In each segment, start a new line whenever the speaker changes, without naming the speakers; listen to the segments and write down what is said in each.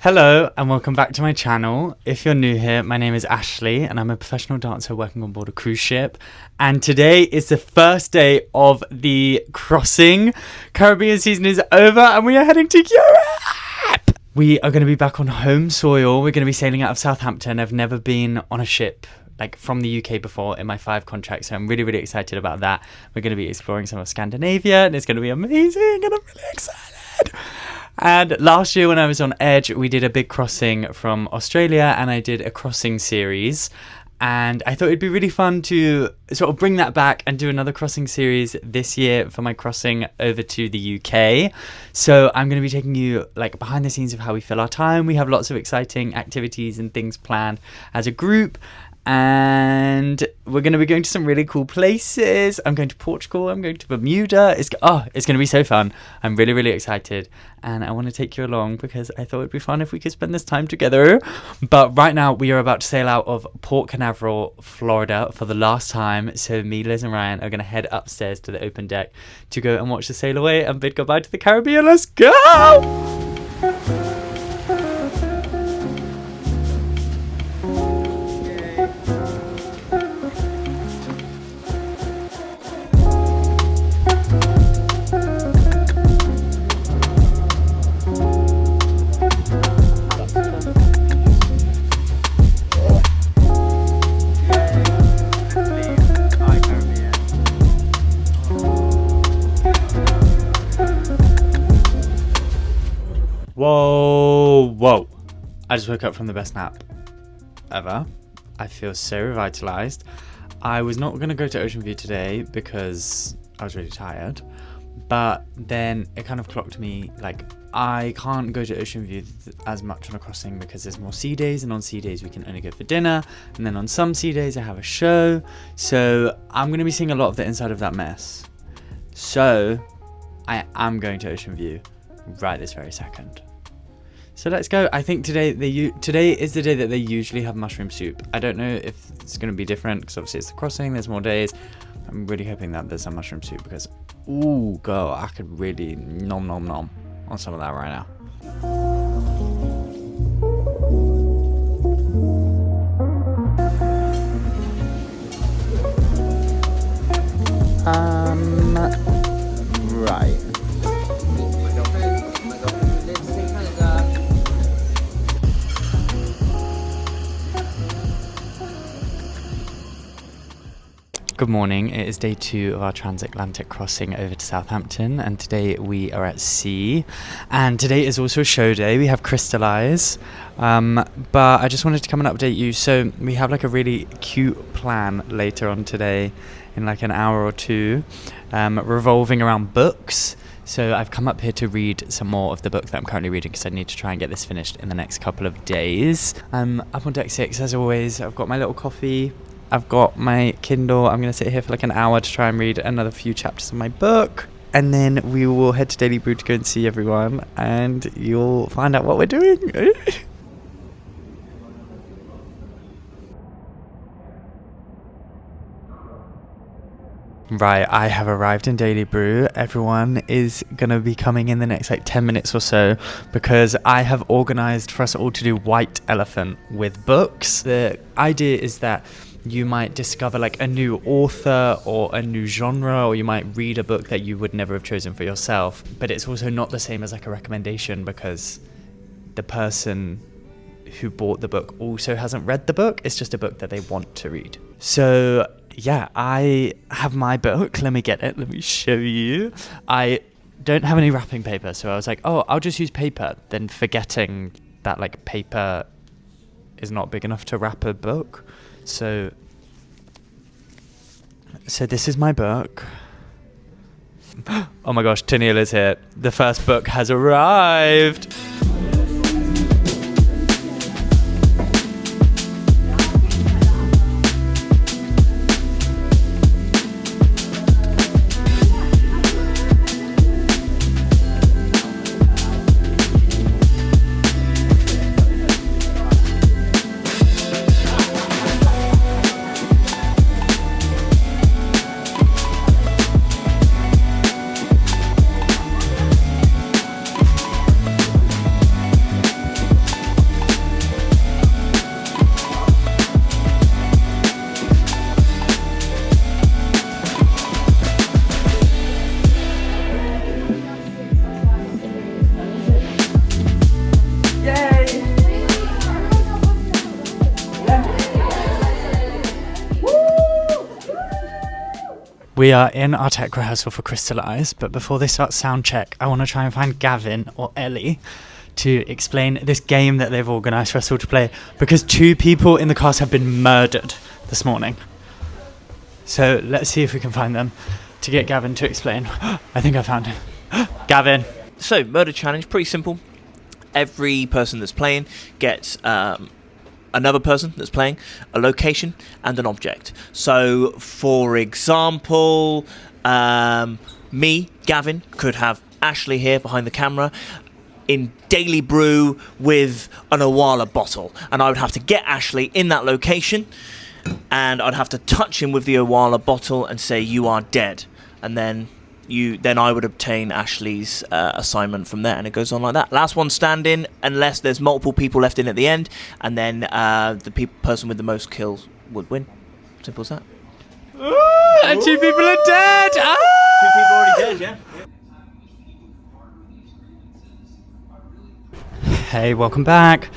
Hello and welcome back to my channel. If you're new here, my name is Ashley and I'm a professional dancer working on board a cruise ship. And today is the first day of the Crossing. Caribbean season is over and we are heading to Europe! We are going to be back on home soil. We're going to be sailing out of Southampton. I've never been on a ship like from the UK before in my 5 contracts, so I'm really excited about that. We're going to be exploring some of Scandinavia and it's going to be amazing and I'm really excited. And last year when I was on Edge, we did a big crossing from Australia and I did a crossing series. And I thought it'd be really fun to sort of bring that back and do another crossing series this year for my crossing over to the UK. So I'm going to be taking you like behind the scenes of how we fill our time. We have lots of exciting activities and things planned as a group. And we're going to be going to some really cool places. I'm going to Portugal. I'm going to Bermuda. It's going to be so fun. I'm really excited. And I want to take you along because I thought it'd be fun if we could spend this time together. But right now we are about to sail out of Port Canaveral, Florida for the last time. So me, Liz and Ryan are going to head upstairs to the open deck to go and watch the Sailaway and bid goodbye to the Caribbean. Let's go! Whoa. I just woke up from the best nap ever. I feel so revitalized. I was not going to go to Ocean View today because I was really tired. But then it kind of clocked me, like, I can't go to Ocean View as much on a crossing because there's more sea days, and on sea days we can only go for dinner, and then on some sea days I have a show. So I'm going to be seeing a lot of the inside of that mess. So I am going to Ocean View right this very second. So let's go. I think today is the day that they usually have mushroom soup. I don't know if it's going to be different because obviously it's the crossing, there's more days. I'm really hoping that there's some mushroom soup because, ooh, girl, I could really nom on some of that right now. Right. Good morning. It is day 2 of our Transatlantic Crossing over to Southampton, and today we are at sea. And today is also a show day. We have Crystallize, but I just wanted to come and update you. So we have like a really cute plan later on today, in like an hour or two, revolving around books. So I've come up here to read some more of the book that I'm currently reading because I need to try and get this finished in the next couple of days. I'm up on deck 6 as always. I've got my little coffee. I've got my Kindle. I'm going to sit here for like an hour to try and read another few chapters of my book. And then we will head to Daily Brew to go and see everyone. And you'll find out what we're doing. Right, I have arrived in Daily Brew. Everyone is going to be coming in the next like 10 minutes or so because I have organised for us all to do White Elephant with books. The idea is that you might discover like a new author or a new genre, or you might read a book that you would never have chosen for yourself. But it's also not the same as like a recommendation because the person who bought the book also hasn't read the book. It's just a book that they want to read. So yeah, I have my book. Let me get it. Let me show you. I don't have any wrapping paper, so I was like, oh, I'll just use paper. Then forgetting that like paper is not big enough to wrap a book. So this is my book. Oh my gosh, Tennille is here. The first book has arrived. We are in our tech rehearsal for Crystallize, but before they start sound check, I want to try and find Gavin or Ellie to explain this game that they've organised for us all to play, because 2 people in the cast have been murdered this morning. So let's see if we can find them to get Gavin to explain. I think I found him. Gavin.
So, murder challenge, pretty simple. Every person that's playing gets another person that's playing, a location and an object. So, for example, me, Gavin, could have Ashley here behind the camera in Daily Brew with an Owala bottle, and I would have to get Ashley in that location, and I'd have to touch him with the Owala bottle and say, "You are dead," and then I would obtain Ashley's assignment from there, and it goes on like that. Last one standing, unless there's multiple people left in at the end, and then the person with the most kills would win. Simple as that.
And 2 people are dead!
2 people already dead, yeah.
Hey, welcome back.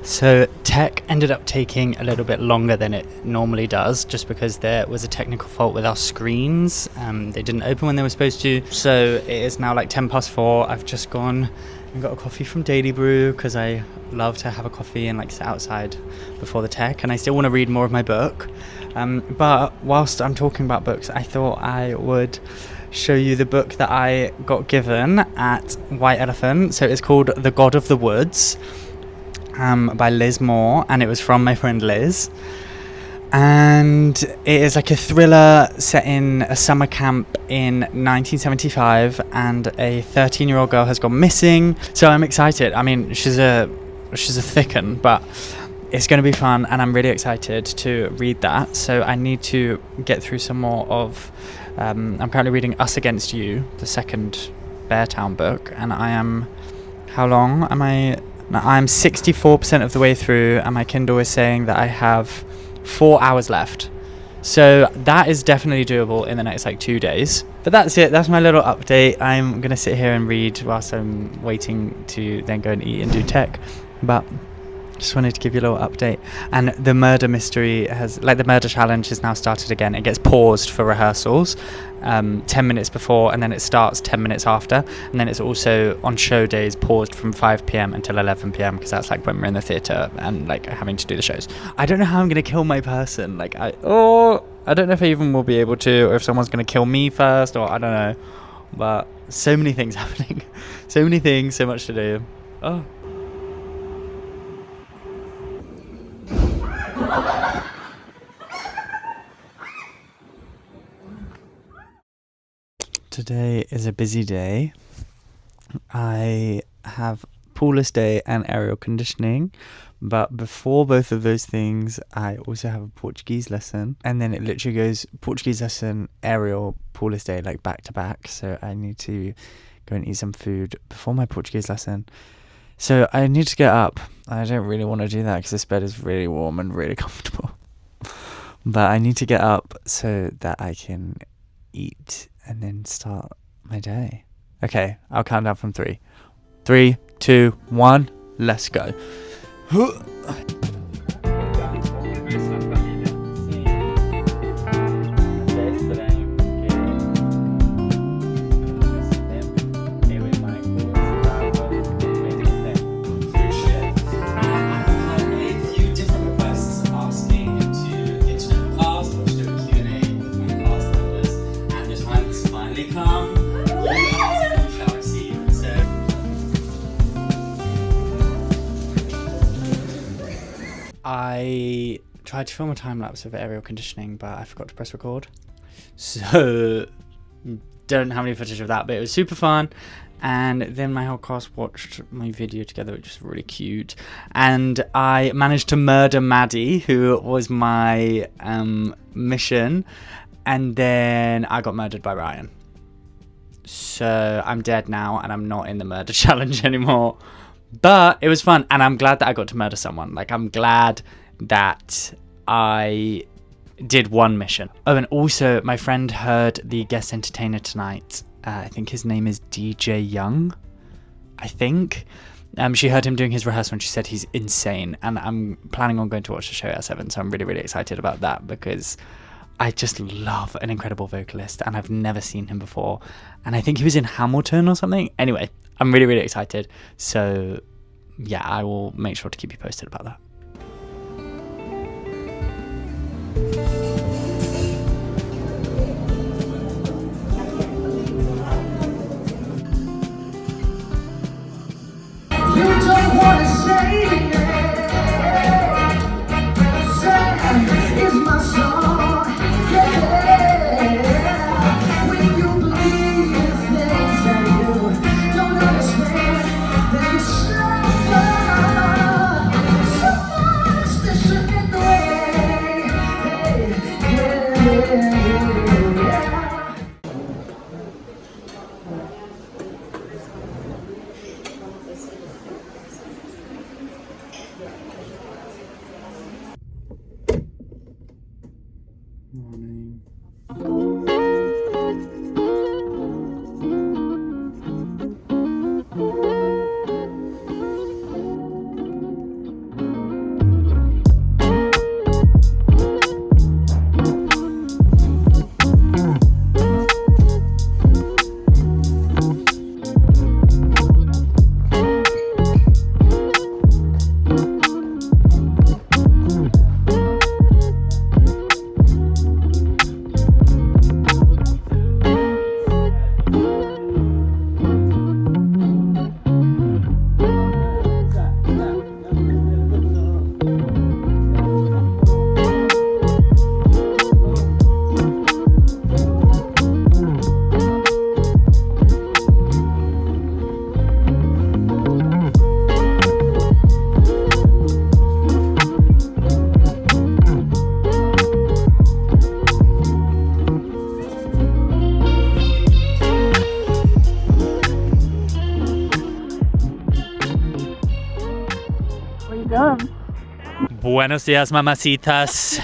So tech ended up taking a little bit longer than it normally does, just because there was a technical fault with our screens. They didn't open when they were supposed to. So it is now like 4:10. I've just gone and got a coffee from Daily Brew, because I love to have a coffee and like sit outside before the tech, and I still want to read more of my book. But whilst I'm talking about books, I thought I would show you the book that I got given at White Elephant. So it's called The God of the Woods, by Liz Moore, and it was from my friend Liz, and it is like a thriller set in a summer camp in 1975, and a 13-year-old girl has gone missing. So I'm excited. I mean, she's a thick 'un, but it's going to be fun, and I'm really excited to read that. So I need to get through some more of I'm currently reading Us Against You, the second Beartown book, and how long am I? I'm 64% of the way through, and my Kindle is saying that I have 4 hours left. So that is definitely doable in the next 2 days. But that's it. That's my little update. I'm going to sit here and read whilst I'm waiting to then go and eat and do tech. But just wanted to give you a little update. And the murder mystery the murder challenge has now started again. It gets paused for rehearsals 10 minutes before, and then it starts 10 minutes after. And then it's also on show days paused from 5 p.m. until 11 p.m. because that's when we're in the theatre and having to do the shows. I don't know how I'm going to kill my person. I don't know if I even will be able to, or if someone's going to kill me first, or I don't know. But so many things happening. So many things, so much to do. Oh. Today is a busy day. I have pool day and aerial conditioning, but before both of those things, I also have a Portuguese lesson, and then it literally goes Portuguese lesson, aerial, pool day, back to back. So I need to go and eat some food before my Portuguese lesson. So I need to get up. I don't really want to do that because this bed is really warm and really comfortable. But I need to get up so that I can eat and then start my day. Okay, I'll count down from 3. 3, 2, 1, let's go. I tried to film a time lapse of aerial conditioning, but I forgot to press record. So don't have any footage of that, but it was super fun. And then my whole cast watched my video together, which was really cute. And I managed to murder Maddie, who was my mission. And then I got murdered by Ryan. So I'm dead now, and I'm not in the murder challenge anymore. But it was fun, and I'm glad that I got to murder someone. I'm glad that I did one mission. Oh, and also my friend heard the guest entertainer tonight. I think his name is DJ Young. I think. She heard him doing his rehearsal, and she said he's insane. And I'm planning on going to watch the show at 7, so I'm really, really excited about that, because I just love an incredible vocalist, and I've never seen him before. And I think he was in Hamilton or something. Anyway, I'm really, really excited. So yeah, I will make sure to keep you posted about that.
You don't wanna say it. Sad is my song. Yeah. When you believe in things that you don't understand, then you suffer. Superstition in the way. Yeah.
Buenos dias, mamacitas.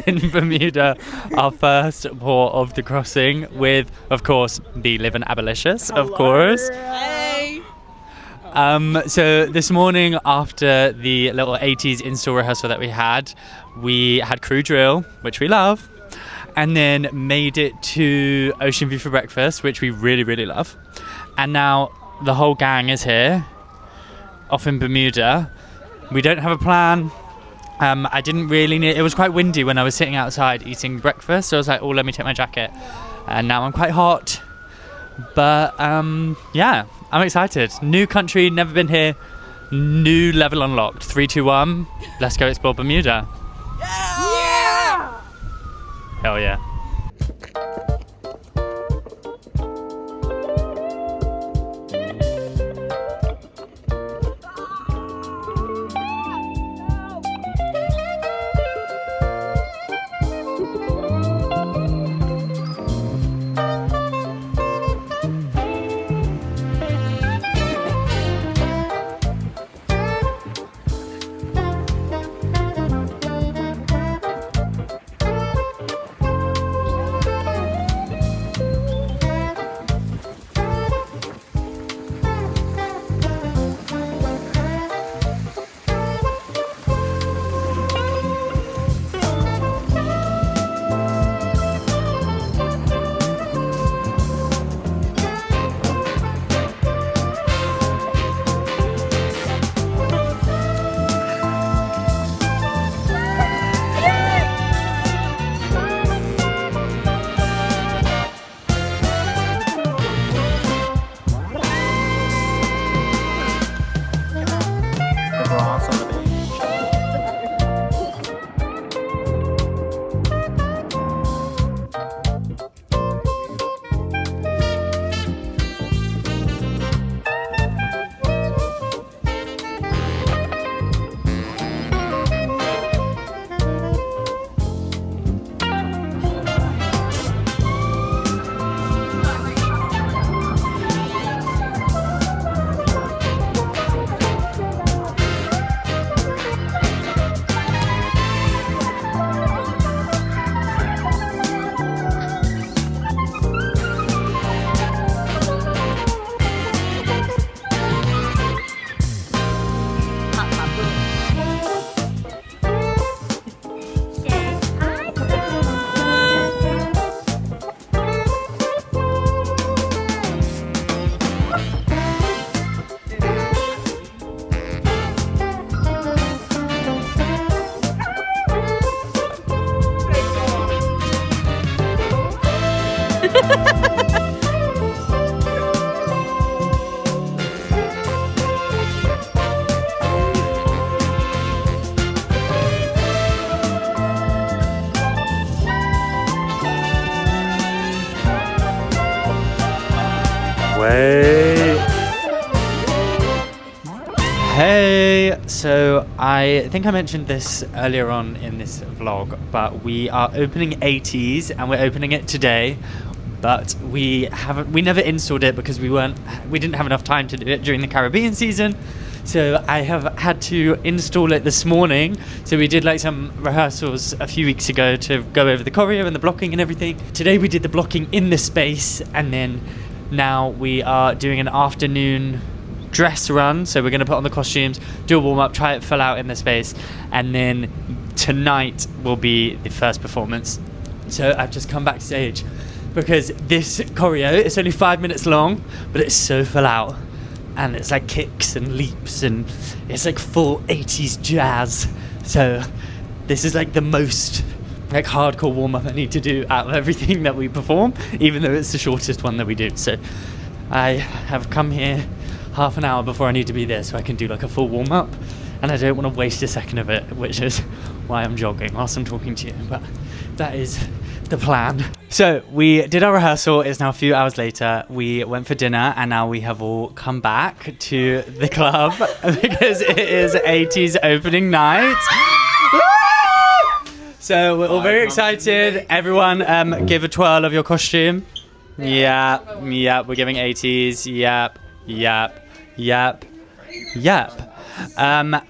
In Bermuda, our first port of the crossing, with, of course, the Live and Abolitious, of course.
Hey!
So this morning, after the little 80s install rehearsal that we had crew drill, which we love, and then made it to Ocean View for breakfast, which we really, really love. And now the whole gang is here, off in Bermuda. We don't have a plan. I didn't really need... It was quite windy when I was sitting outside eating breakfast, so I was like, oh, let me take my jacket. And now I'm quite hot. But, yeah, I'm excited. New country, never been here. New level unlocked. 3, 2, 1. Let's go explore Bermuda.
Yeah!
Hell yeah. Sailaway. Hey, so I think I mentioned this earlier on in this vlog, but we are opening ep1 and we're opening it today. But we never installed it because we didn't have enough time to do it during the Caribbean season. So I have had to install it this morning. So we did like some rehearsals a few weeks ago to go over the choreo and the blocking and everything. Today we did the blocking in the space, and then now we are doing an afternoon dress run. So we're going to put on the costumes, do a warm up, try it full out in the space, and then tonight will be the first performance. So I've just come backstage because this choreo, it's only 5 minutes long, but it's so full out. And it's like kicks and leaps and it's like full 80s jazz. So this is like the most like hardcore warm up I need to do out of everything that we perform, even though it's the shortest one that we do. So I have come here half an hour before I need to be there so I can do like a full warm up, and I don't want to waste a second of it, which is why I'm jogging whilst I'm talking to you. But that is the plan. So we did our rehearsal. It's now a few hours later. We went for dinner and now we have all come back to the club because it is ep1's opening night. So we're all very excited. Everyone give a twirl of your costume. Yep, we're giving ep1's. Yep.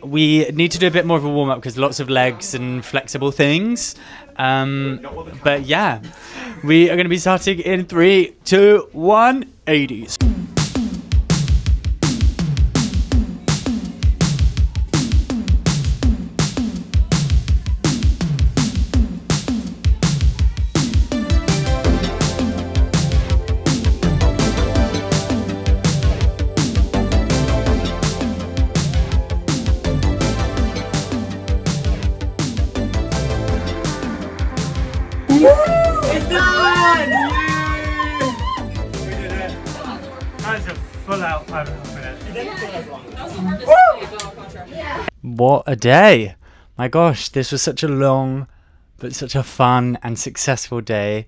We need to do a bit more of a warm-up because lots of legs and flexible things. But yeah, we are going to be starting in 3, 2, 1, ep1's. It's done! We did it. That is a full out 5.5 minutes. What a day! My gosh, this was such a long, but such a fun and successful day.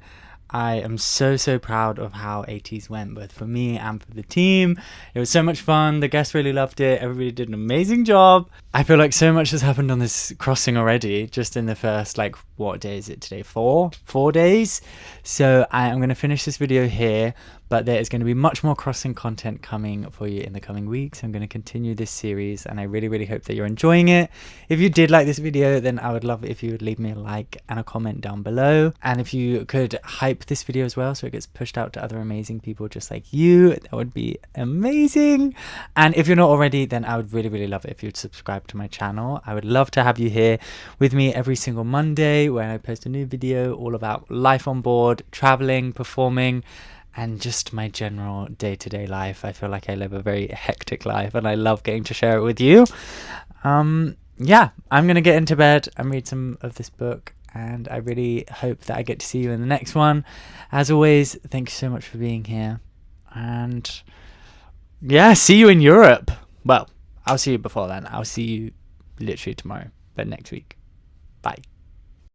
I am so proud of how ep1's went, both for me and for the team. It was so much fun. The guests really loved it. Everybody did an amazing job. I feel like so much has happened on this crossing already, just in the first, like, what day is it today? 4 days. So I am going to finish this video here, but there is going to be much more crossing content coming for you in the coming weeks. I'm going to continue this series and I really hope that you're enjoying it. If you did like this video, then I would love it if you would leave me a like and a comment down below. And if you could hype this video as well so it gets pushed out to other amazing people just like you, that would be amazing. And if you're not already, then I would really love it if you'd subscribe to my channel. I would love to have you here with me every single Monday when I post a new video all about life on board, traveling, performing, and just my general day-to-day life. I feel like I live a very hectic life and I love getting to share it with you. Yeah, I'm gonna get into bed and read some of this book, and I really hope that I get to see you in the next one. As always, thank you so much for being here, and yeah, see you in Europe. Well, I'll see you before then. I'll see you literally tomorrow, but next week. Bye.